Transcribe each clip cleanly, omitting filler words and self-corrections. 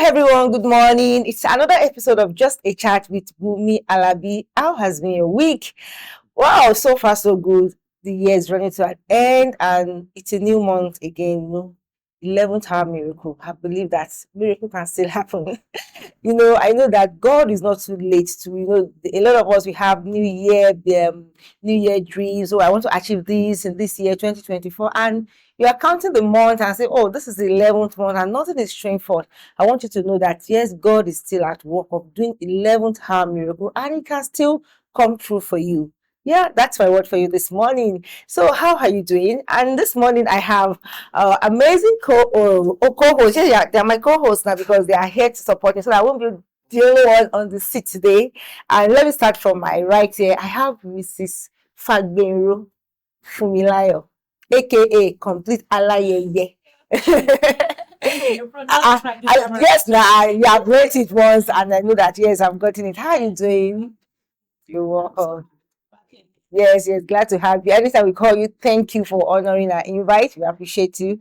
everyone, good morning. It's another episode of Just a Chat with BUNMI, ALABI. How has been your week? Wow, so far so good. The year is running to an end and it's a new month again. 11th hour miracle. I believe that miracle can still happen. I know that God is not too late to, a lot of us, we have New Year dreams. So I want to achieve this in this year, 2024. And you are counting the month and say, oh, this is the 11th month and nothing is showing forth. I want you to know that, yes, God is still at work of doing 11th hour miracle and it can still come true for you. Yeah, that's my word for you this morning. So how are you doing? And this morning I have amazing co-hosts. Yeah, they're my co-hosts now because they are here to support me. So I won't be the only one on the seat today. And let me start from my right here. I have Mrs. Fagbenro Fumilayo, aka Complete Alayeye. Yes, now you have read it once, and I know that yes, I've gotten it. How are you doing? You're welcome. Yes, glad to have you. Anytime we call you, thank you for honoring our invite. We appreciate you.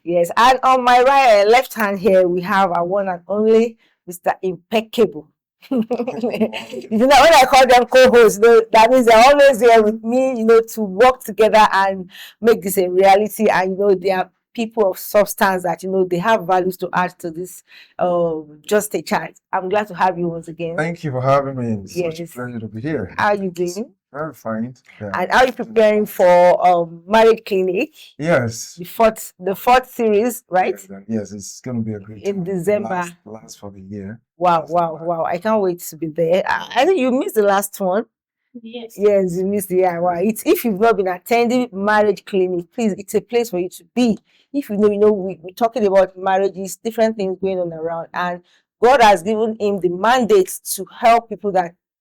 Yes, and on my left hand here, we have our one and only Mr. Impeccable. When I call them co-hosts, that means they're always there with me, to work together and make this a reality. And they are people of substance that they have values to add to this Just a Chat. I'm glad to have you once again. Thank you for having me. It's such a pleasure to be here. How are you doing? Very fine. Yeah. And are you preparing for marriage clinic? Yes. The fourth series, right? Yes, it's going to be a great in time. December. Last for the year. Wow! I can't wait to be there. I think you missed the last one. Yes, you missed the year. Wow. If you've not been attending marriage clinic, please, it's a place for you to be. If we're talking about marriages, different things going on around, and God has given him the mandate to help people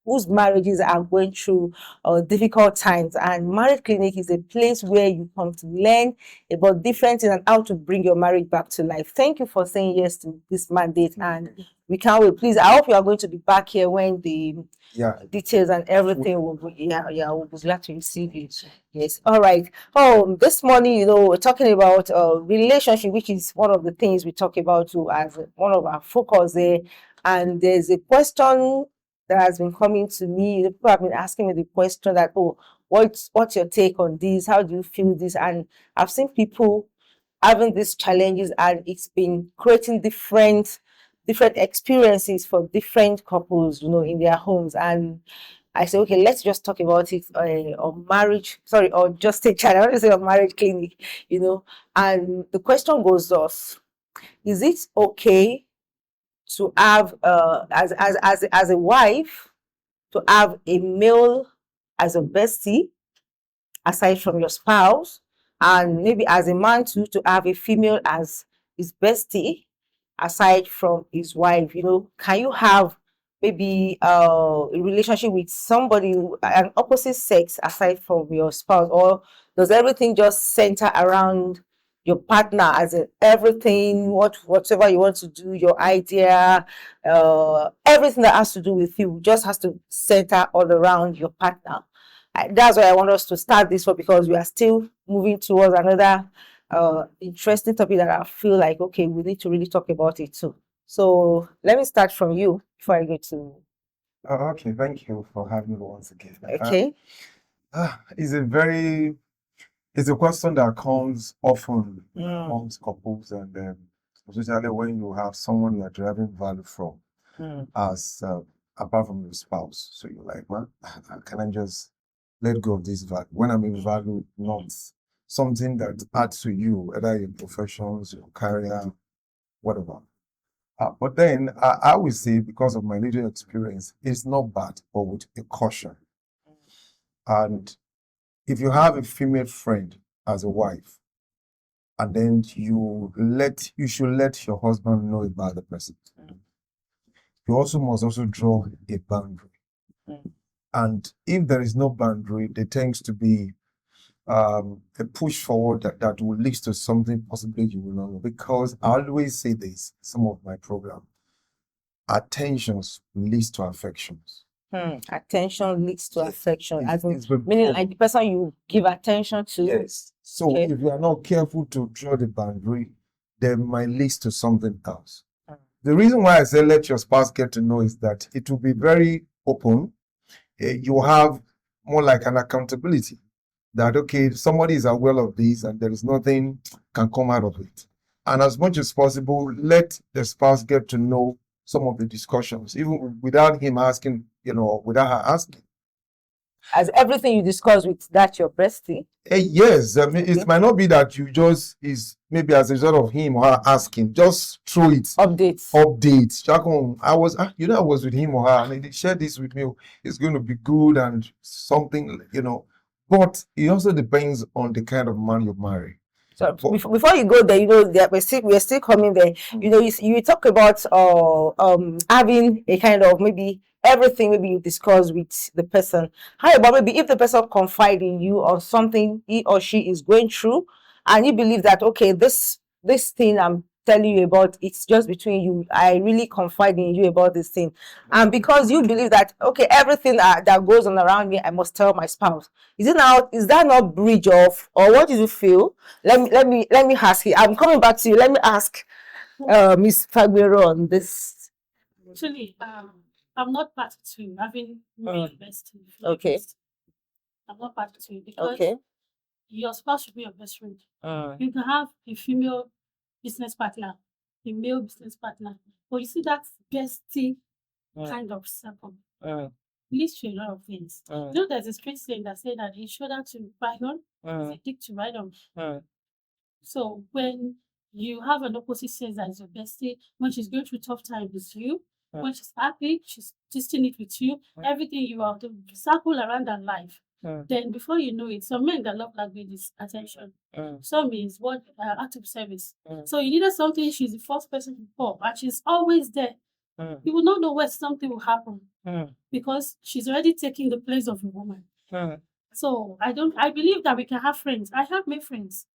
whose marriages are going through difficult times. And marriage clinic is a place where you come to learn about different things and how to bring your marriage back to life. Thank you for saying yes to this mandate, and we can't wait. Please, I hope you are going to be back here when the details and everything will be. We'll be glad to receive you. Yes, all right. This morning, we're talking about relationship, which is one of the things we talk about too as one of our focus there. And there's a question that has been coming to me. People have been asking me the question that, what's your take on this? How do you feel this? And I've seen people having these challenges, and it's been creating different experiences for different couples, in their homes. And I say, okay, let's just talk about it on Just a Chat. I want to say on marriage clinic, And the question goes thus: is it okay to have as a wife to have a male as a bestie aside from your spouse, and maybe as a man too to have a female as his bestie aside from his wife? Can you have maybe a relationship with somebody an opposite sex aside from your spouse, or does everything just center around your partner, as in everything, whatever you want to do, your idea, everything that has to do with you just has to center all around your partner? That's why I want us to start this one, because we are still moving towards another interesting topic that I feel like, okay, we need to really talk about it too. So let me start from you before I go to... Okay, thank you for having me once again. Okay. It's a question that comes often amongst couples, and especially when you have someone you are deriving value from as apart from your spouse. So you're like, well, can I just let go of this value? When I mean value, not something that adds to you, whether your professions, your career, whatever. But then I would say, because of my little experience, it's not bad, but with a caution. And if you have a female friend as a wife, and then you should let your husband know about the person. You also must draw a boundary. And if there is no boundary, there tends to be a push forward that will lead to something possibly you will not know. Because I always say this, some of my program, attentions leads to affections. Attention leads to affection, meaning like the person you give attention to. Yes. So if you are not careful to draw the boundary, there might lead to something else. The reason why I say let your spouse get to know is that it will be very open. You have more like an accountability that, okay, somebody is aware of this and there is nothing can come out of it. And as much as possible, let the spouse get to know some of the discussions, even without him asking, without her asking. As everything you discuss with that your bestie? Yes, I mean, it might not be that you just is maybe as a result of him or her asking, just throw it. Updates. Chakon, I was with him or her, and they shared this with me. It's going to be good and something, But it also depends on the kind of man you marry. So before you go there, we're still coming there. You talk about having a kind of maybe everything maybe you discuss with the person. How about maybe if the person confide in you or something he or she is going through, and you believe that, okay, this thing I'm telling you about, it's just between you. I really confide in you about this thing, and because you believe that, okay, everything that goes on around me, I must tell my spouse. Is that not bridge off, or what do you feel? Let me ask you. I'm coming back to you. Let me ask Miss Fagbero on this. Actually, I'm not part to having real bestie. Okay. I'm not part to it because Okay. your spouse should be your best friend. You can have a female business partner, a male business partner, but you see that bestie kind of circle leads to a lot of things. There's a strange saying that says that a shoulder to ride on is a dick to ride on. So when you have an opposite sex as your bestie, when she's going through tough times with you, when she's happy, she's testing it with you, everything you have to circle around her life. Then before you know it, some men that love language is attention. Some is what act of service. So you needed something, she's the first person to call, and she's always there. You will not know where something will happen because she's already taking the place of a woman. So I believe that we can have friends. I have many friends.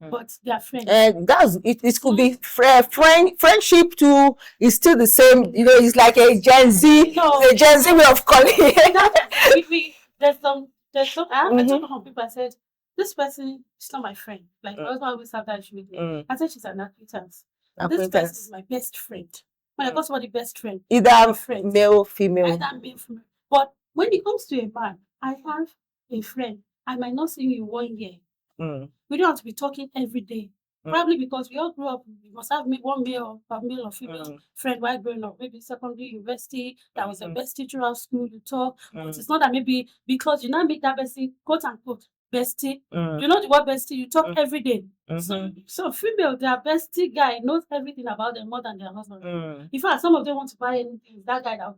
But they are friends. It could be friendship too. Is still the same. It's like a Gen Z, a Gen Z way of calling it. There's some. I told some people. I said, this person is not my friend. Like my husband always have that issue with me. I said she's an acquaintance. This person is my best friend. When I talk about the best friend, either male, female. But when it comes to a man, I have a friend. I might not see you in 1 year. We don't have to be talking every day. Probably because we all grew up, we must have one male or female friend while growing up. Maybe secondary, university, that was the best teacher at school, you talk. But it's not that maybe because you now make that bestie, quote unquote, bestie. You know the word bestie, you talk every day. So female, their bestie guy knows everything about them more than their husband. In fact, some of them want to buy anything, that guy that will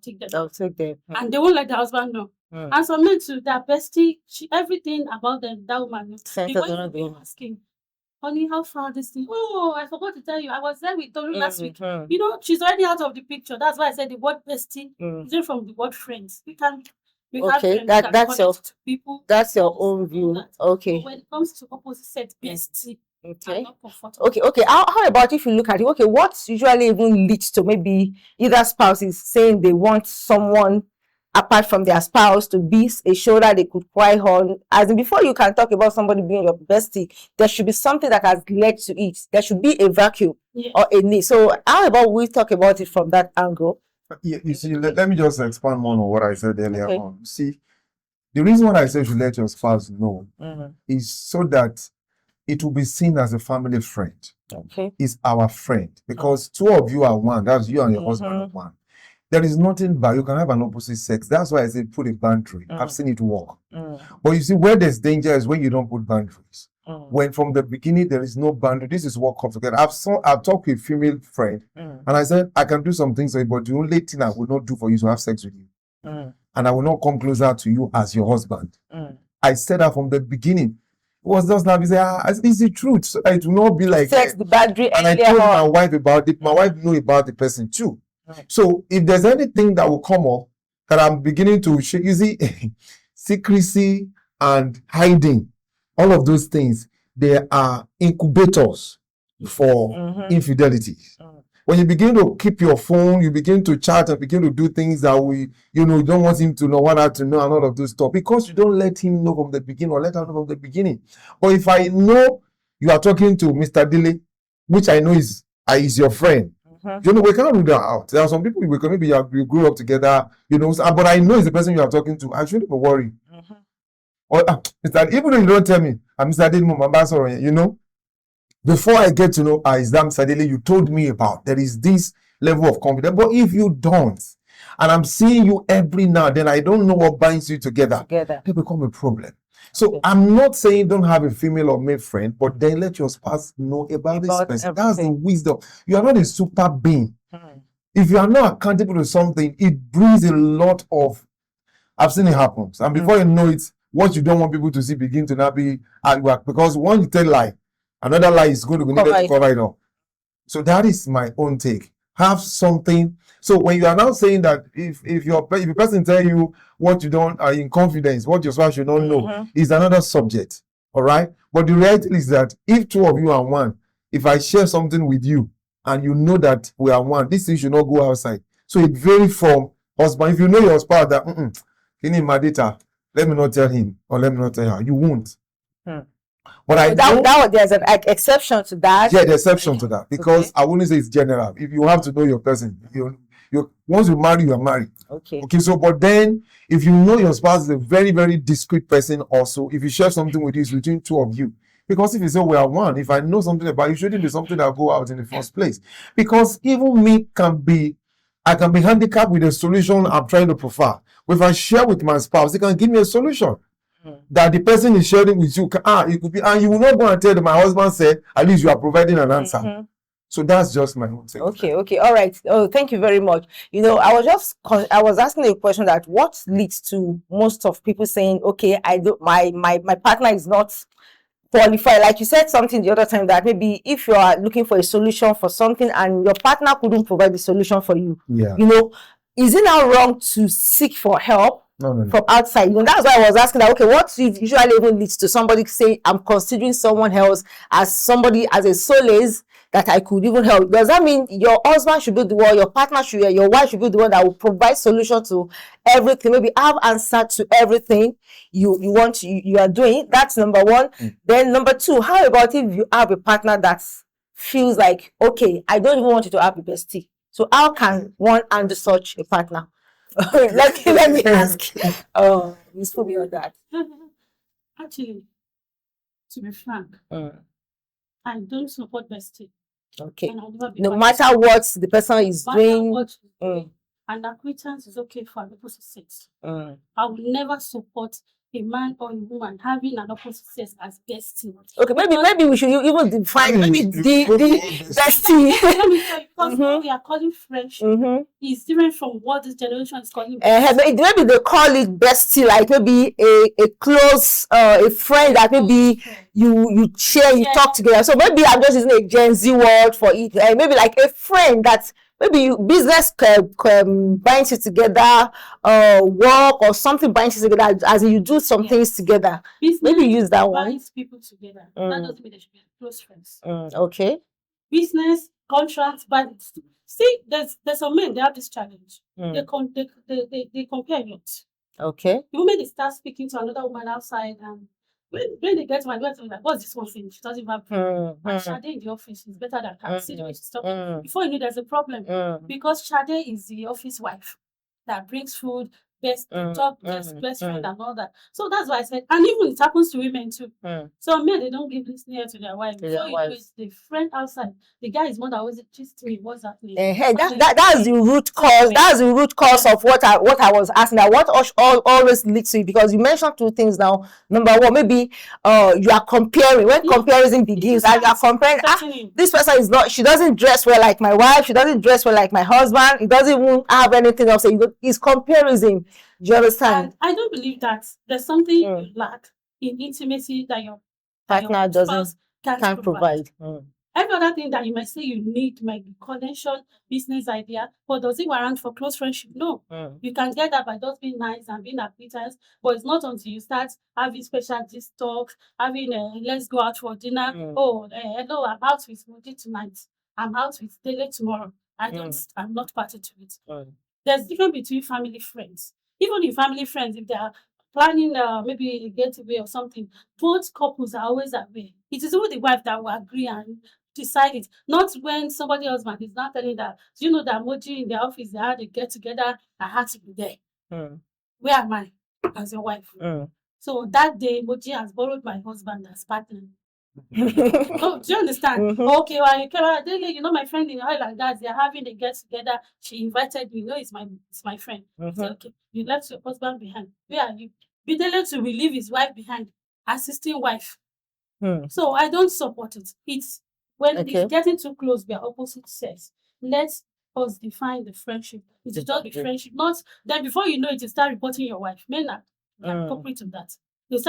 take them. And they won't let the husband know. And some men too, their bestie, everything about them, that woman knows. People asking, honey, how far this thing? Oh, I forgot to tell you, I was there with Tolu last week. She's already out of the picture. That's why I said the word bestie is from the word friends. Okay, that's your own view. Okay. But when it comes to opposite sex, bestie. Okay. How about if you look at it? Okay, what usually even leads to maybe either spouse is saying they want someone apart from their spouse to be a shoulder they could cry on. As in, before you can talk about somebody being your bestie, there should be something that has led to it. There should be a vacuum or a need. So how about we talk about it from that angle? Yeah, you see, let me just expand more on what I said earlier on. See, the reason why I say you should let your spouse know is so that it will be seen as a family friend. Okay. It's our friend. Because two of you are one. That's you and your husband are one. There is nothing bad. You can have an opposite sex. That's why I say put a boundary. I've seen it work. But you see, where there's danger is when you don't put boundaries. When from the beginning there is no boundary, this is what comes together. I've talked with a female friend and I said, I can do some things for you, but the only thing I will not do for you is to have sex with you. And I will not come closer to you as your husband. I said that from the beginning. It was just now, it's the truth. So it will not be like sex, the boundary. And I told my wife about it. My wife knew about the person too. So if there's anything that will come up that I'm beginning to shake, you see, secrecy and hiding, all of those things, they are incubators for infidelity. When you begin to keep your phone, you begin to chat and begin to do things that you don't want him to know, want her to know, and all of those stuff, because you don't let him know from the beginning or let her know from the beginning. But if I know you are talking to Mr. Dile, which I know is your friend, You know, we can't rule that out. There are some people we can maybe you grew up together, you know, but I know it's the person you are talking to. I shouldn't be worried. Or it's that even though you don't tell me, I'm Mr. Adele, you know, before I get to know is that Mr. Adele you told me about, there is this level of confidence. But if you don't, and I'm seeing you every now and then, I don't know what binds you together. They become a problem. So I'm not saying don't have a female or male friend, but then let your spouse know about this person. Everything. That's the wisdom. You are not a super being. If you are not accountable to something, it brings a lot of, I've seen it happen. And before you know it, what you don't want people to see begin to not be at work. Because one you tell lie, another lie is going to be needed to cover it up. So that is my own take. Have something. So when you are now saying that if a person tell you what you don't are in confidence, what your spouse should not know is another subject. All right. But the reality is that if two of you are one, if I share something with you and you know that we are one, this thing should not go outside. So it varies from husband. If you know your spouse that in my data, let me not tell him or let me not tell her, you won't. But I know there's an exception to that. Yeah, the exception to that, because I wouldn't say it's general. If you have to know your person, you once you marry, you are married. Okay. So, but then if you know your spouse is a very, very discreet person, also, if you share something with you, it's between two of you. Because if you say we are one, if I know something about you, shouldn't be something that go out in the first place. Because even me I can be handicapped with a solution I'm trying to provide. But if I share with my spouse, they can give me a solution. That the person is sharing with you, it could be, and you will not go and tell them, my husband said, at least you are providing an answer. So that's just my own thing. Okay, all right. Oh, thank you very much. You know, I was asking a question that what leads to most of people saying, okay, I don't, my partner is not qualified. Like you said something the other time that maybe if you are looking for a solution for something and your partner couldn't provide the solution for you, you know, is it now wrong to seek for help? No. From outside? You know, that's why I was asking that, okay, what usually even leads to somebody saying I'm considering someone else as somebody, as a solace that I could even help? Does that mean your husband should be the one, your partner should, your wife should be the one that will provide solution to everything, maybe have answer to everything you are doing? That's number one. Then number two, how about if you have a partner that feels like, okay, I don't even want you to have a bestie? So how can one handle such a partner? let me ask. You spoke me on that. Actually, to be frank, I don't support bestie. Okay. No matter what the person is doing, an acquaintance is okay for an opposite sex. I will never support a man or a woman having an opposite sex as bestie. Okay, maybe we should even define maybe the bestie. Because what we are calling friendship is different from what this generation is calling bestie. Maybe they call it bestie, like maybe a close a friend that maybe you share, you talk together. So maybe I'm just using a Gen Z word for it. Maybe like a friend that maybe business binds you together, work or something binds you together as you do some things together. Business maybe use that one. Binds people together. That doesn't mean they should be close friends. Okay. Business contracts binds. See, there's some men, they have this challenge. They compare a lot. Okay. The moment they start speaking to another woman outside, and when they get to my daughter, like, what's this one thing? She doesn't even have Shade in the office is better than her. See the way she's talking. Before you know, there's a problem. Because Shade is the office wife that brings food, best friend and all that. So that's why I said, and even it happens to women too. So men, they don't give this near to their wife. Before you know, it's the friend outside. The guy is more that always just me. What's happening? That's the root cause. That's the root cause of what I was asking. That what always leads to it, because you mentioned two things now. Number one, maybe you are comparing when comparison begins, and you are comparing. This person is not. She doesn't dress well like my wife. She doesn't dress well like my husband. He doesn't even have anything else. It's comparison. Do you understand? And I don't believe that there's something you lack in intimacy that your partner can't provide. Every other thing that you might say you need might be connection, business idea, but does it warrant for close friendship? No. You can get that by just being nice and being acquaintance, but it's not until you start having special gist talks, having let's go out for dinner. Hello, I'm out with Moody tonight. I'm out with Dele tomorrow. I'm not party to it. There's difference between family friends. Even in family friends, if they are planning maybe a getaway or something, both couples are always aware. It is only the wife that will agree and decide it. Not when somebody husband is not telling that, do you know that emoji in the office, they had to get together, I had to be there. Where am I as your wife? So that day, emoji has borrowed my husband as partner. Oh, do you understand? Okay, well, you know, my friend in oil and gas, they're having a get together. She invited me. You know, it's my friend. So, okay, you left your husband behind. Where are you? Bidele to leave his wife behind, assisting wife. So I don't support it. It's when it's getting too close, we are opposite sex. Let us define the friendship. It is just the friendship, not then before you know it, you start reporting your wife. Men are appropriate to that.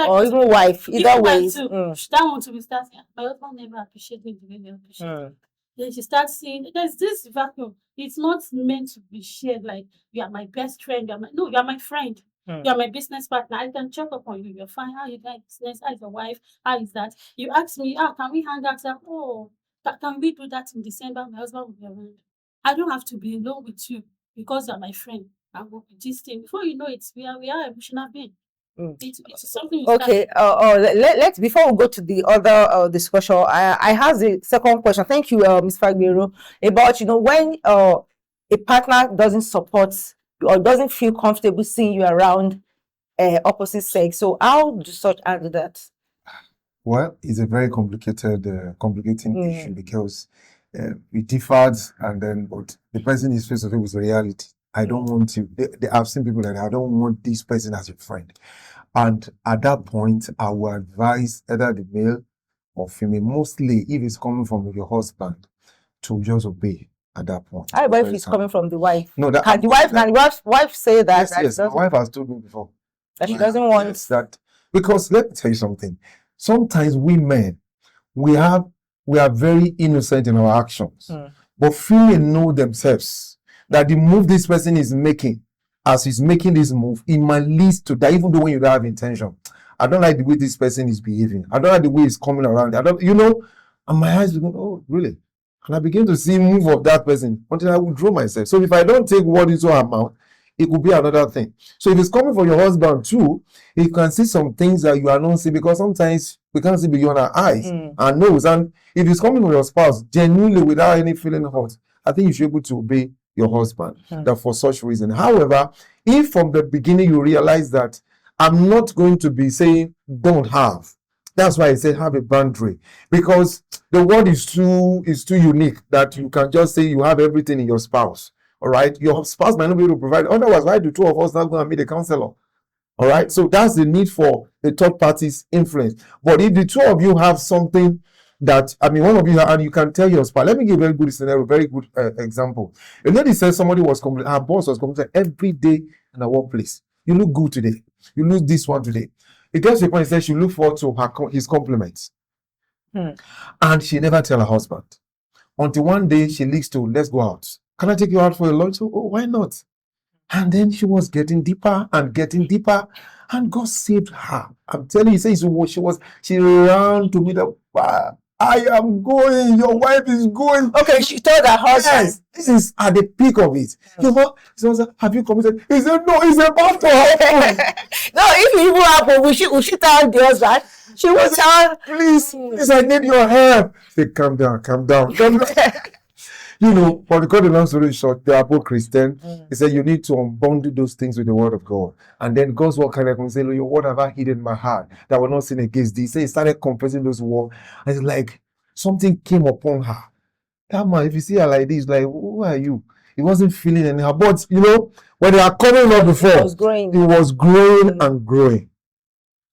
Or even wife, either way. That one to be starting. My husband never appreciated me the way they appreciate. Then she starts saying, there's this vacuum. It's not meant to be shared. Like, you are my best friend. No, you are my friend. You are my business partner. I can check up on you. You're fine. How you like business? How is your wife? How is that? You ask me, can we hang out? Can we do that in December? My husband will be around. I don't have to be alone with you because you're my friend. I will be this thing. Before you know it, we are emotional being. It's something. Okay. Let's before we go to the other discussion, I have the second question. Thank you, Ms. Fagbero, about when a partner doesn't support or doesn't feel comfortable seeing you around opposite sex. So how do such handle that? Well, it's a very complicating issue because it differs, and then but the person is face to face with reality. I don't want to. I've seen people like that. I don't want this person as a friend. And at that point, I will advise either the male or female, mostly if it's coming from your husband, to just obey at that point. How about if it's coming from the wife? No, can the wife say that? Yes, my wife has told me before. That she doesn't want that. Because let me tell you something. Sometimes we men, we are very innocent in our actions. But female know themselves that the move this person is making, as he's making this move, it might lead to that, even though when you don't have intention. I don't like the way this person is behaving. I don't like the way he's coming around. And my eyes begin, oh, really? And I begin to see move of that person until I withdraw myself. So if I don't take what into her mouth, it could be another thing. So if it's coming from your husband too, you can see some things that you are not seeing, because sometimes we can't see beyond our eyes and nose. And if it's coming from your spouse, genuinely without any feeling hurt, I think you should be able to obey your husband that for such reason. However, if from the beginning you realize that I'm not going to be saying don't have, that's why I say have a boundary, because the world is too unique that you can just say you have everything in your spouse. All right, your spouse might not be able to provide. Otherwise, why do two of us not going to meet a counselor? All right, so that's the need for the third party's influence. But if the two of you have something that, one of you, and you can tell your spouse. Let me give a very good scenario, very good example. A lady said somebody was complaining, her boss was complaining every day in the workplace. You look good today. You look this one today. It gets to a point, she look forward to his compliments. And she never tell her husband. Until one day she leaks to, let's go out. Can I take you out for a lunch? Oh, why not? And then she was getting deeper, and God saved her. I'm telling you, she ran to me that, I am going, your wife is going. Okay, she told her husband. Yes, this is at the peak of it. She was like, have you committed? He said, no, it's about to happen. No, if it even happen, we should tell the husband. She will tell, please, I need your help. Say, calm down. For the cut the long story short, they are both Christian. He said, you need to unbundle those things with the word of God. And then God's word kind of say, what have I hidden in my heart that will not sin against thee? So he started confessing those words. And it's like something came upon her. That man, if you see her like this, like, who are you? He wasn't feeling anyhow. But when they are coming up before, it was growing and growing.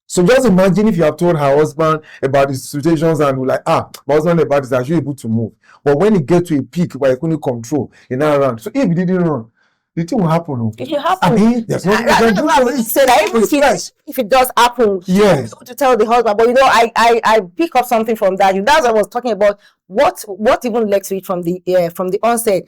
So just imagine if you have told her husband about the situations and like, my husband about this, are you able to move? But when it gets to a peak where he couldn't control, he now ran. So if he didn't run, the thing will happen. It will happen. There's nothing you can do for it. If it does happen, yes, to tell the husband. But I pick up something from that. That's what I was talking about. What even led to it from the onset.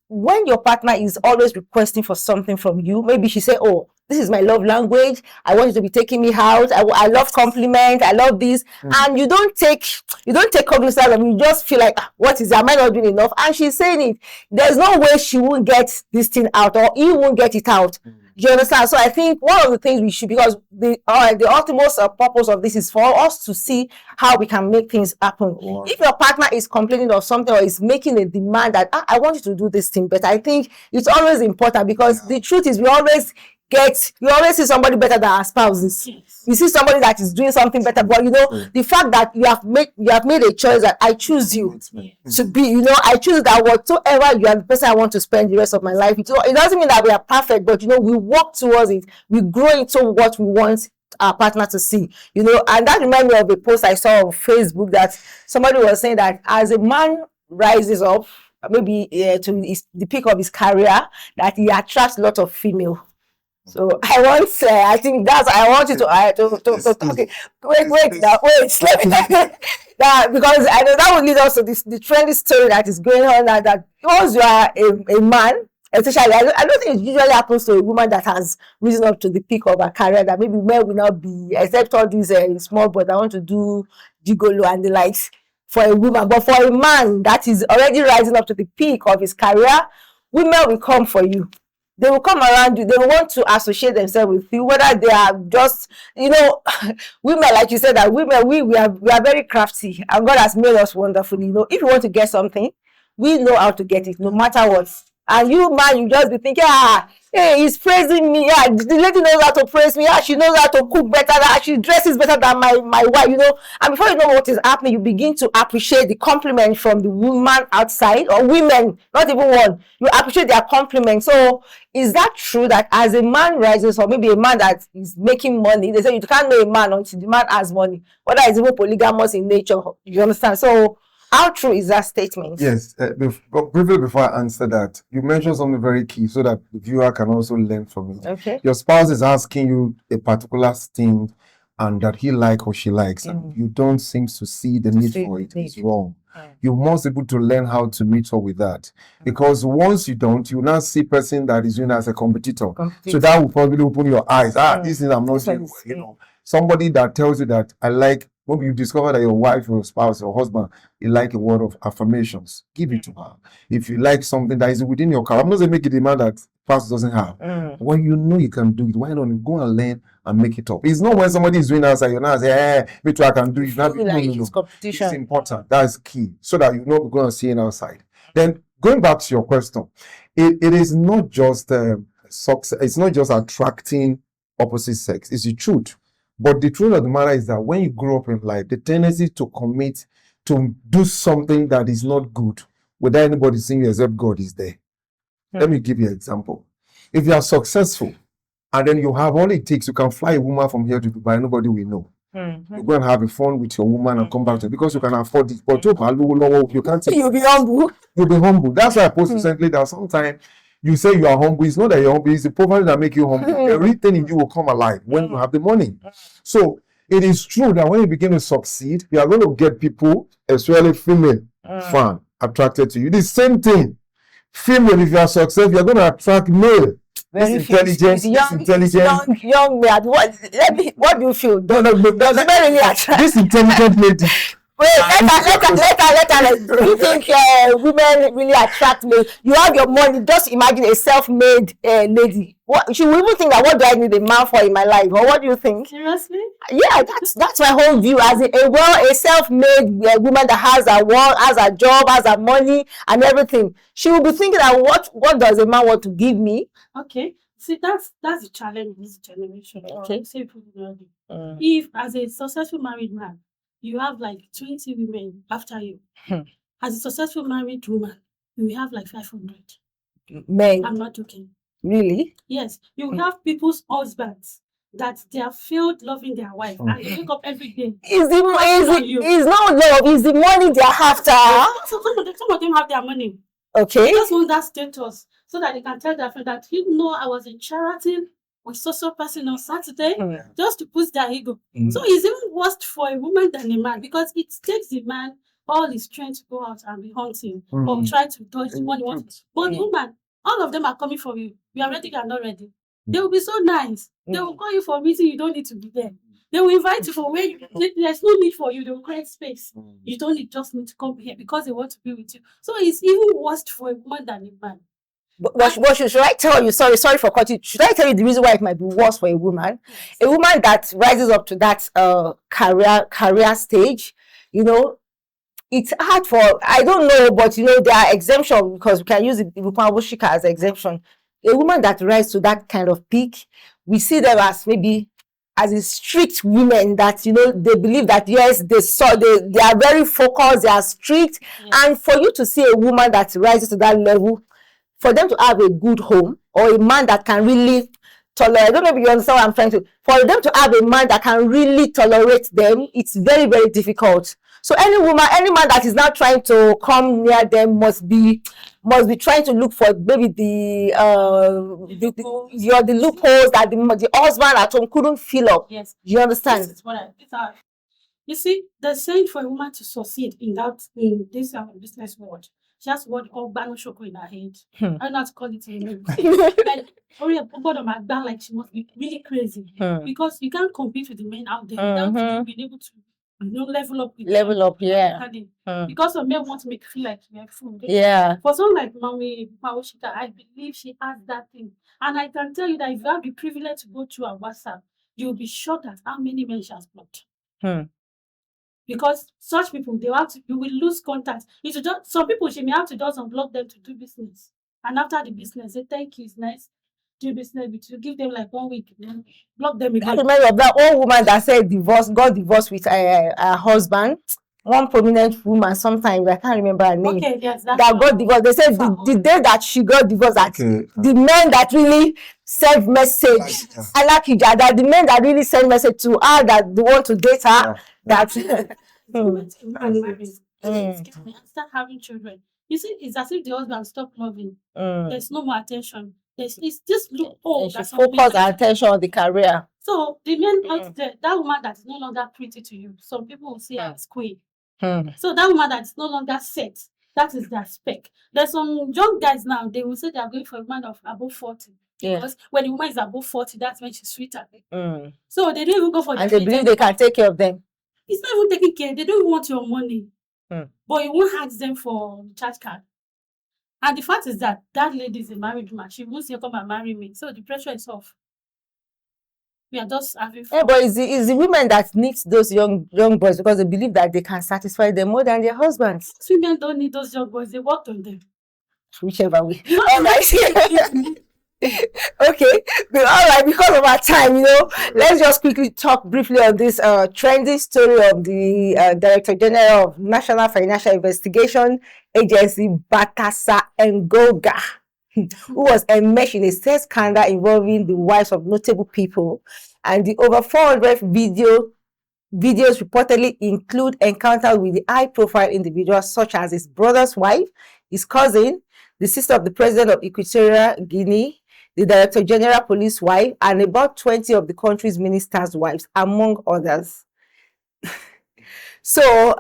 When your partner is always requesting for something from you, maybe she say, oh, this is my love language. I want you to be taking me out. I love compliment. I love this. And you don't take cognizance of it. You just feel like, what is that? Am I not doing enough? And she's saying it. There's no way she won't get this thing out, or he won't get it out. You understand? So I think one of the things we should, because the ultimate purpose of this is for us to see how we can make things happen. Wow. If your partner is complaining of something or is making a demand that I want you to do this thing, but I think it's always important, because the truth is we always see somebody better than our spouses. Yes. You see somebody that is doing something better, but the fact that you have made a choice that I choose you to be, I choose that whatsoever you are the person I want to spend the rest of my life with. It doesn't mean that we are perfect, but we work towards it. We grow into what we want our partner to see, and that reminds me of a post I saw on Facebook that somebody was saying that as a man rises up, maybe to the peak of his career, that he attracts a lot of female. So I think I want you to okay. Wait, because I know that will lead us to the trendy story that is going on now, that once you are a man, especially, I don't think it usually happens to a woman that has risen up to the peak of her career, that maybe men will not be, except all these small boys that want to do gigolo and the likes for a woman. But for a man that is already rising up to the peak of his career, women will come for you. They will come around you. They will want to associate themselves with you, whether they are just, women, like you said, that women, we are very crafty, and God has made us wonderfully. If you want to get something, we know how to get it, no matter what. And you, man, you just be thinking, hey, he's praising me. Yeah, the lady knows how to praise me. Yeah, she knows how to cook better. She dresses better than my wife, And before you know what is happening, you begin to appreciate the compliment from the woman outside, or women, not even one. You appreciate their compliment. So is that true that as a man rises, or maybe a man that is making money, they say you can't know a man until the man has money, whether it's even polygamous in nature, you understand? So how true is that statement? Yes, briefly before I answer that, you mentioned something very key so that the viewer can also learn from it. Okay. Your spouse is asking you a particular thing and that he likes or she likes, and you don't seem to see the need for it. It's wrong. You must be able to learn how to meet up with that, because once you don't, you now see person that is doing as a competitor. So that will probably open your eyes. This is I'm not doing. Somebody that tells you that I like. Maybe you discover that your wife, your spouse, your husband, you like a word of affirmations. Give it to her. If you like something that is within your character, I'm not saying make it a man that past doesn't have. When you know you can do it, why don't you go and learn and make it up? It's not when somebody is doing outside, you're not saying, me too, I can do it. It's competition. It's important. That's key. So that you know we're going to see it outside. Then going back to your question, it is not just success. It's not just attracting opposite sex. It's the truth. But the truth of the matter is that when you grow up in life, the tendency to commit to do something that is not good without anybody seeing you except God is there. Let me give you an example. If you are successful and then you have all it takes, you can fly a woman from here to Dubai, nobody will know. You go and have a fun with your woman and come back to it because you can afford it. But you can't take You'll be humble. You'll be humble. That's why I posted recently that sometimes you say you are humble. It's not that you're humble, it's the poverty that make you humble. Everything in you will come alive when you have the money. So it is true that when you begin to succeed, you are going to get people, especially female fan, attracted to you. The same thing. Female, if you are successful, you're going to attract male. Very intelligent, young man. What do you feel? Does it really attract? This intelligent lady. Wait, later. You think women really attract me? You have your money. Just imagine a self-made lady. What she will even think that, what do I need a man for in my life? Or what do you think? Seriously? Yeah, that's my whole view. As a self-made woman that has a work, has a job, has a money and everything, she will be thinking that what does a man want to give me? Okay. See, that's the challenge in this generation. Okay. Say people know it. If as a successful married man, you have like 20 women after you. As a successful married woman, you will have like 500 men. I'm not joking. Really? Yes. You will have people's husbands that they have failed loving their wife and they wake up every day. It's not love, it's the money they're after. So some of them have their money. Okay. They just want that status so that they can tell their friend that, I was in charity with so person on Saturday, just to push their ego. So it's even worse for a woman than a man, because it takes the man all his strength to go out and be hunting or try to dodge the money. But the woman, all of them are coming for you. You are ready, you are not ready. They will be so nice. They will call you for a meeting, you don't need to be there. They will invite you for where there's no need for you. They will create space. You just need to come here because they want to be with you. So it's even worse for a woman than a man. But should I tell you? Sorry for cutting. Should I tell you the reason why it might be worse for a woman? A woman that rises up to that career stage, you know, it's hard for, I don't know, but you know, there are exemptions because we can use Ibuprofen as an exemption. A woman that rises to that kind of peak, we see them as maybe as a strict women that, you know, they believe that yes, they are very focused, they are strict. And for you to see a woman that rises to that level, for them to have a good home, or a man that can really tolerate, I don't know if you understand what I'm trying to, for them to have a man that can really tolerate them, it's very, very difficult. So any woman, any man that is now trying to come near them must be trying to look for maybe the loopholes that the husband at home couldn't fill up. Yes. You understand? This is what you see, the saying for a woman to succeed in this business world, she has what called Bano Shoko in her head. I don't know how to call it in like she must be really crazy. Because you can't compete with the men out there without being able to level up with them. Because some men want to make you feel like you're food. Yeah. For someone like Mami Paoshika, I believe she has that thing. And I can tell you that if you have the privilege to go through her WhatsApp, you'll be shocked at how many men she has blocked. Because such people, you will lose contact. Some people, she may have to just unblock them to do business. And after the business, say thank you, it's nice. Do business, but you give them like 1 week, then block them again. I remember of that old woman that said got divorced with her husband. One prominent woman, sometimes I can't remember her name. Okay, yes, that got divorced. They said the day that she got divorced, that the men that really sent message, Alakija, that the men that really sent message to her that they want to date her, that start having children. You see, it's as if the husband stopped loving. There's no more attention. It's just look old. She focus her attention on the career. So the men out there, that woman that is no longer pretty to you, some people will say her as queen. So that woman that is no longer set, that is their spec. There's some young guys now, they will say they are going for a man of above 40. Because when the woman is above 40, that's when she's sweeter. So they don't even go for and they believe they can take care of them. It's not even taking care. They don't even want your money. But you won't ask them for charge card. And the fact is that lady is a married woman. She won't say, come and marry me. So the pressure is off. We are just having fun. But it's the women that need those young boys because they believe that they can satisfy them more than their husbands. Women don't need those young boys. They work on them. Whichever way. All right. Okay. All right. Because of our time, you know, let's just quickly talk briefly on this trendy story of the Director General of National Financial Investigation Agency, Batasa Ngoga, who was enmeshed in a sex scandal involving the wives of notable people, and the over 400 videos reportedly include encounters with the high-profile individuals such as his brother's wife, his cousin, the sister of the president of Equatorial Guinea, the Director General Police wife, and about 20 of the country's ministers' wives, among others. So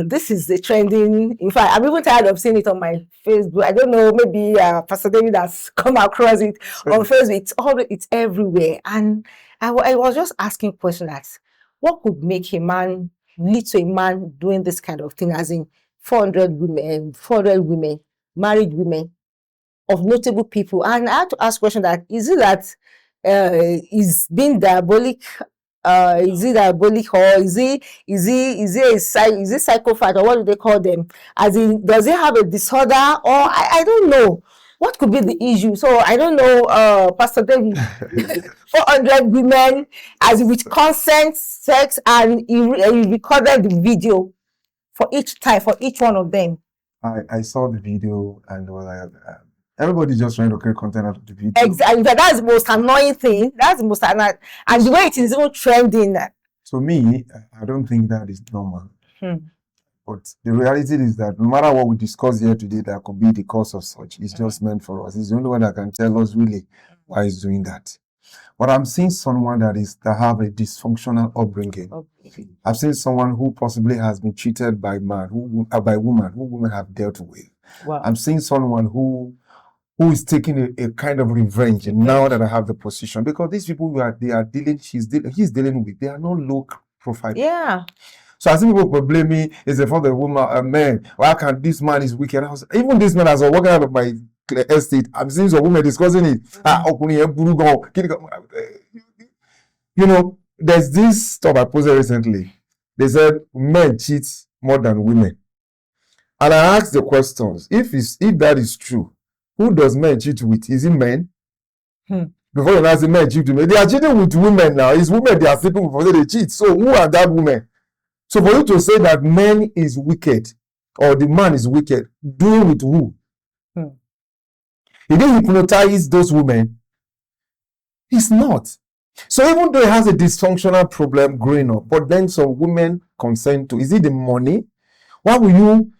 this is the trending. In fact, I'm even tired of seeing it on my Facebook. I don't know, maybe Pastor David has come across it on Facebook. It's everywhere. And I was just asking questions like, what could make lead to a man doing this kind of thing, as in 400 women, married women of notable people? And I had to ask question that, is it that is being diabolic? Is it diabolic, or is it psychopath, or what do they call them? As in, does it have a disorder, or I don't know what could be the issue? So I don't know, Pastor David. 400 women, as with consent, sex, and he recorded the video for each one of them. I saw the video and everybody just trying to create content out of the video. Exactly. That's the most annoying thing. That's the most annoying. And the way it is even trending. To me, I don't think that is normal. But the reality is that no matter what we discuss here today, that could be the cause of such. It's just meant for us. It's the only one that can tell us really why he's doing that. But I'm seeing someone that have a dysfunctional upbringing. Okay. I've seen someone who possibly has been cheated by women who women have dealt with. Wow. I'm seeing someone who is taking a kind of revenge now that I have the position, because these people he's dealing with, they are not low profile. Yeah. So I see people will blame me, it's for the woman, a man. Why can't this man is wicked? Even this man as well, walking out of my estate, I'm seeing some women discussing it. You know, there's this stuff I posted recently. They said men cheat more than women. And I asked the questions, if that is true, who does men cheat with? Is it men? Before you ask the men cheat with men, they are cheating with women now. It's women they are sleeping with before they cheat. So who are that women? So for you to say that men is wicked or the man is wicked, doing with who? He didn't hypnotize those women. He's not. So even though he has a dysfunctional problem growing up, but then some women consent to, is it the money? Why will you,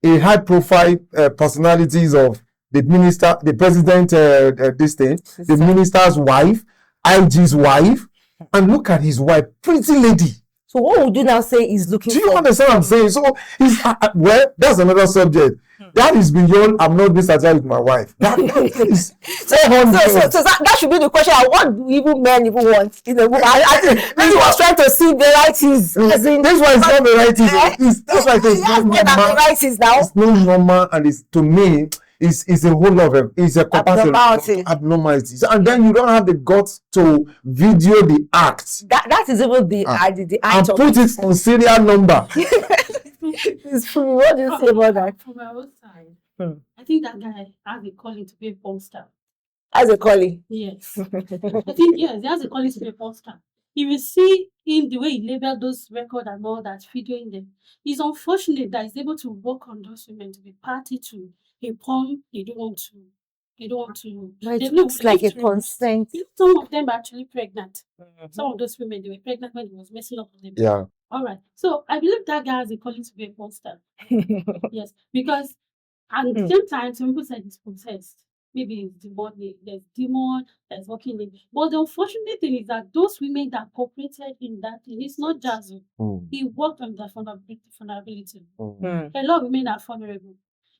a high profile personalities of the minister, the president, the minister's wife, IG's wife, and look at his wife, pretty lady. So what would you now say is looking for? Do you understand what I'm saying? So, well, that's another subject. That is beyond, I'm not dissatisfied with my wife. That is so that should be the question. What do even men even want? You know, I think he was trying to see varieties. This one is not varieties. That's why it's not normal. Varieties now. It's not normal, and it's, to me, it's a whole lot of, it's a capacity abnormalities, and then you don't have the guts to video the act. That is even the act and put it on serial number. It's true. What do you say about that? From my own side, I think that guy has a calling to be a porn star. As a calling? Yes. I think, yes, he has a calling to be a porn star. If you see him, the way he labeled those records and all that, videoing them, it's unfortunate that he's able to work on those women to be party to a porn they don't want to. It looks like a consent. Some of them are actually pregnant. Some of those women, they were pregnant when he was messing up with them. Yeah. All right. So I believe that guy has a calling to be a porn star. Yes. Because at the same time, some people said he's possessed. Maybe it's there's demon that's working in. But the unfortunate thing is that those women that cooperated in that thing, it's not just he worked on their vulnerability. A lot of women are vulnerable.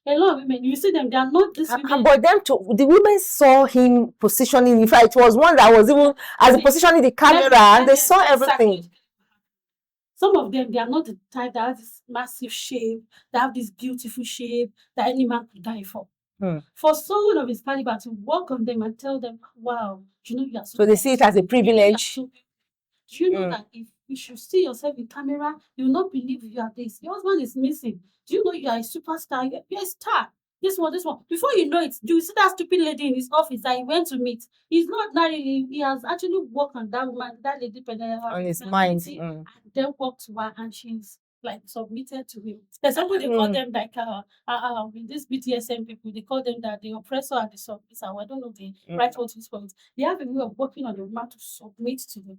A lot of women, you see them, they are not this women. But the women saw him positioning. In fact, it was one that was even as positioning the camera, and they saw everything. Some of them, they are not the type that has this massive shape, that have this beautiful shape that any man could die for. For someone of his caliber to work on them and tell them, wow, you know, you are so. So they see it as a privilege. Do you know that if you should see yourself in camera, you will not believe you are this. Your husband is missing. Do you know you are a superstar? You're a star. This one. Before you know it, do you see that stupid lady in his office that he went to meet? He's not married. He has actually worked on that woman, that lady, on his mind. And then walked to her, and she's like submitted to him. There's somebody they call them like with these BDSM people, they call them that the oppressor and the submitter. I don't know the right word to use. They have a way of working on the woman to submit to them.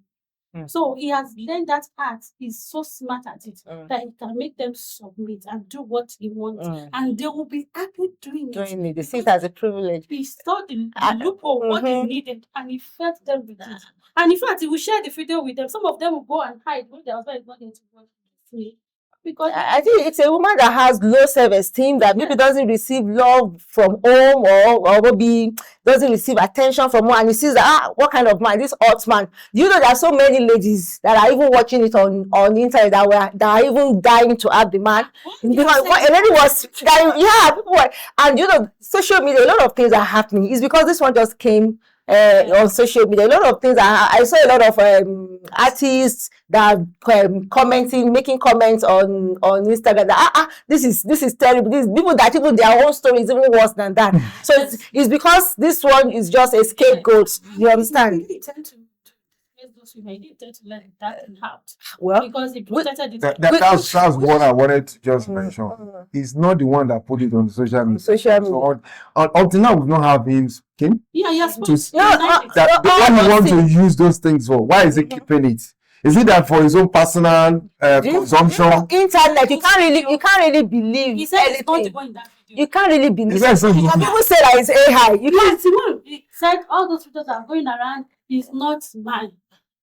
So he has learned that art. He's so smart at it that he can make them submit and do what he wants, and they will be happy doing it. They see it as a privilege. He saw the loophole, what they needed, and he fed them with it. And in fact, he will share the video with them. Some of them will go and hide when their husband is not going to work free. Because I think it's a woman that has low self-esteem, that maybe doesn't receive love from home, or maybe doesn't receive attention from home, and he sees that, what kind of man, this hot man. You know, there are so many ladies that are even watching it on the internet that are even dying to have the man. Because a lady was dying, people were, and you know, social media, a lot of things are happening. It's because this one just came on social media. A lot of things. I saw a lot of artists that commenting, making comments on Instagram that this is terrible. These people that even their own story is even worse than that. So it's because this one is just a scapegoat. You understand? Those women didn't to let that out. Well, because he protected it. That's what I wanted to just mention. He's not the one that put it on the social media. So until now, we've not have him speaking. Yeah, yes. Why you want to use those things for? Why is he keeping it? Is it that for his own personal consumption? Internet, you can't really believe. He said it's not going that video. You can't really believe. People say that it's AI. You can't. He said all those videos are going around. It's not mine.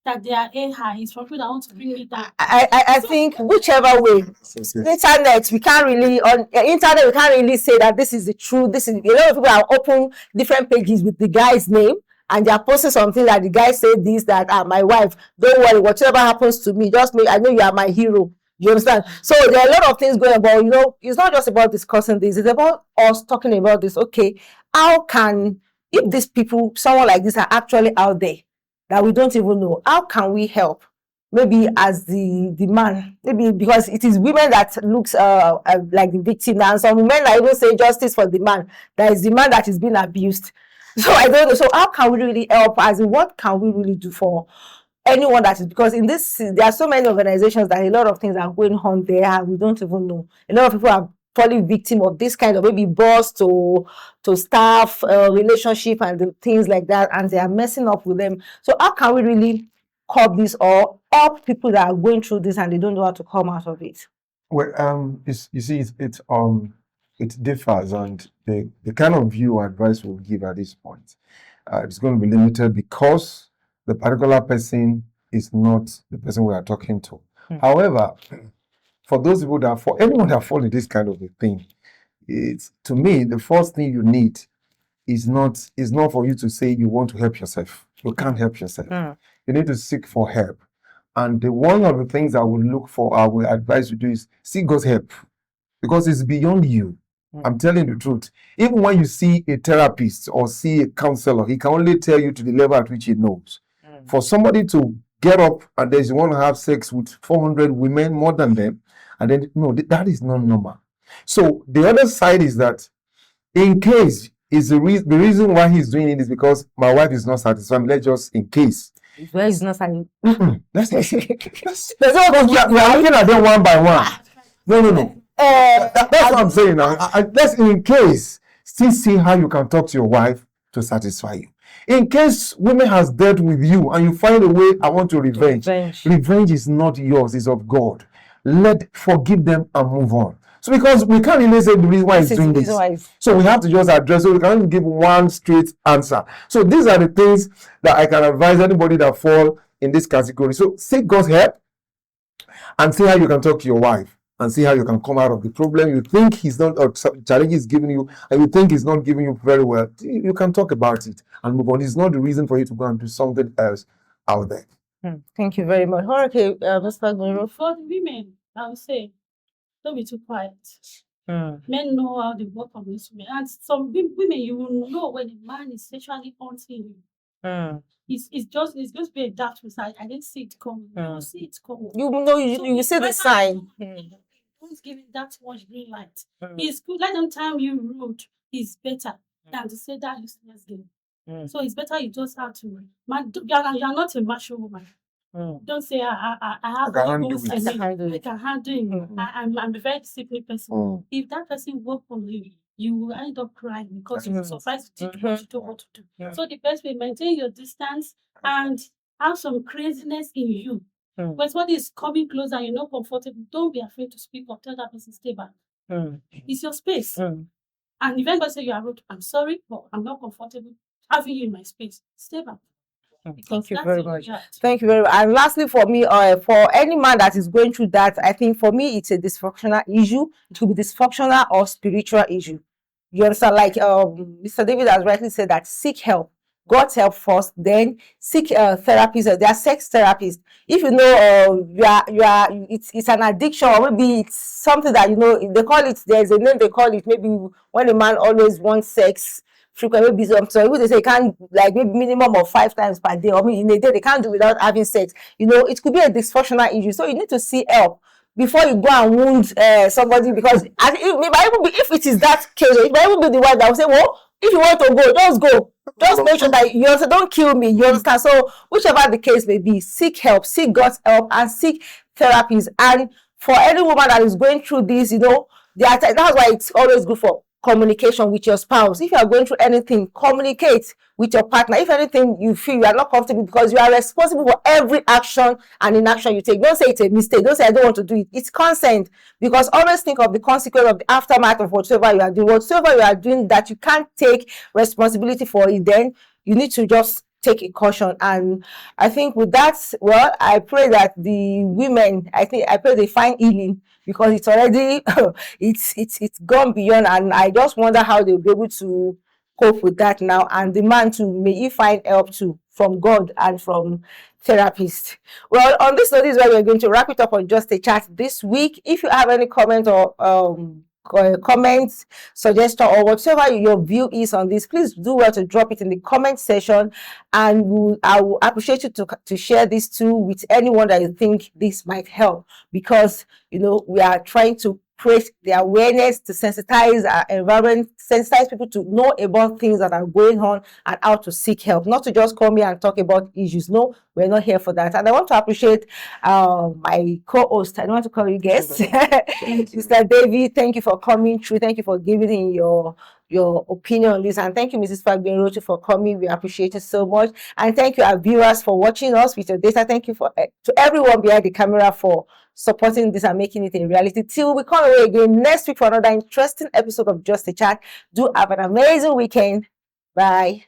That they are AI. It's for people that want to bring it down. I think whichever way. Internet, we can't really say that this is the truth. This is a lot of people have opened different pages with the guy's name, and they are posting something that the guy said this, that my wife, don't worry, whatever happens to me, just me, I know you are my hero. You understand? So there are a lot of things going on, but you know, it's not just about discussing this, it's about us talking about this. Okay, how can, if these people, someone like this are actually out there that we don't even know, how can we help? Maybe as the man, maybe because it is women that looks like the victim, and some men are even say justice for the man, that is the man that is being abused. So I don't know. So how can we really help? As in, what can we really do for anyone that is, because in this there are so many organizations that a lot of things are going on there and we don't even know. A lot of people are falling victim of this kind of maybe boss to staff relationship and the things like that, and they are messing up with them. So how can we really curb this or help people that are going through this and they don't know how to come out of it? Well, you see, it differs, and the kind of view or advice we'll give at this point, it's going to be limited because the particular person is not the person we are talking to. However, for those people that for anyone that fall in this kind of a thing, it's, to me, the first thing you need is not for you to say you want to help yourself. You can't help yourself. You need to seek for help. And one of the things I would look for, I would advise you to do is seek God's help, because it's beyond you. I'm telling the truth. Even when you see a therapist or see a counselor, he can only tell you to the level at which he knows. For somebody to get up and they want to have sex with 400 women, more than them, and then, no, that is not normal. So the other side is that in case is the reason why he's doing it is because my wife is not satisfied. Let's just in case. Where is not satisfied? Let's we are looking at them one by one. No. That's what I'm saying now. Let's, in case, still see how you can talk to your wife to satisfy you. In case women has dealt with you and you find a way, I want to revenge. Revenge is not yours, it's of God. Forgive them and move on. So because we can't really say the reason why he's doing this. So we have to just address it. We can't give one straight answer. So these are the things that I can advise anybody that fall in this category. So seek God's help and see how you can talk to your wife and see how you can come out of the problem you think he's not, or challenge he's giving you, and you think he's not giving you very well. You can talk about it and move on. It's not the reason for you to go and do something else out there. Thank you very much. Okay, Mr. Gunro. For the women, I would say, don't be too quiet. Men know how they work on this women. And some women, you will know when a man is sexually haunting you. It's just be a daft side. I didn't see it coming. You see it coming. You know, you see the sign. Don't give him that much green light. It's good. Let them tell you rude is better than to say that useless game. So it's better you just have to. Man, you're not a macho woman. Don't say I have egos. I can handle it. I'm a very disciplined person. If that person work on you, you will end up crying because you surprised to do what you don't want to do. So the best way, maintain your distance and have some craziness in you. When somebody is coming close and you're not comfortable, don't be afraid to speak up. Tell that person stay back. It's your space. And if anybody say you are rude, I'm sorry, but I'm not comfortable having you in my space. Stay back. Thank you very much. Thank you very much. And lastly, for me, for any man that is going through that, I think for me it's a dysfunctional issue. It could be dysfunctional or spiritual issue. You understand? Like Mr. David has rightly said, that seek help. God's help first, then seek therapists. There are sex therapists. If you know it's an addiction, or maybe it's something that, you know, they call it, there's a name they call it, maybe when a man always wants sex frequently, maybe they say you can't, like maybe minimum of 5 times per day, or maybe in a day they can't do without having sex. You know, it could be a dysfunctional issue. So you need to see help before you go and wound somebody, because it might even be, if it is that case, it might even be the one that will say, well, if you want to go, just go. Just make sure that you also don't kill me. You understand? So whichever the case may be, seek help, seek God's help, and seek therapies. And for any woman that is going through this, you know, that's why it's always good for communication with your spouse. If you are going through anything, communicate with your partner. If anything you feel you are not comfortable, because you are responsible for every action and inaction you take. Don't say it's a mistake. Don't say I don't want to do it. It's consent, because always think of the consequence of the aftermath of whatever you are doing. Whatever you are doing that you can't take responsibility for it, then you need to just take a caution. And I think with that, well, I pray that the women, I pray they find healing, because it's already it's gone beyond, and I just wonder how they'll be able to cope with that now. And the man too, may he find help too from God and from therapists. Well, on this note, this is where we're going to wrap it up on Just a Chat this week. If you have any comment or comment, suggestion, or whatever your view is on this, please do well to drop it in the comment section, and I will appreciate you to share this too with anyone that you think this might help, because we are trying to create the awareness to sensitize our environment, sensitize people to know about things that are going on and how to seek help, not to just come here and talk about issues. No, we're not here for that. And I want to appreciate my co-host, I don't want to call you guest, Mr. David. Thank you for coming through. Thank you for giving in your opinion on this, and thank you, Mrs. Fagbin, for coming. We appreciate it so much. And thank you, our viewers, for watching us with your data. Thank you to everyone behind the camera for supporting this and making it a reality. Till we come away again next week for another interesting episode of Just a Chat. Do have an amazing weekend. Bye.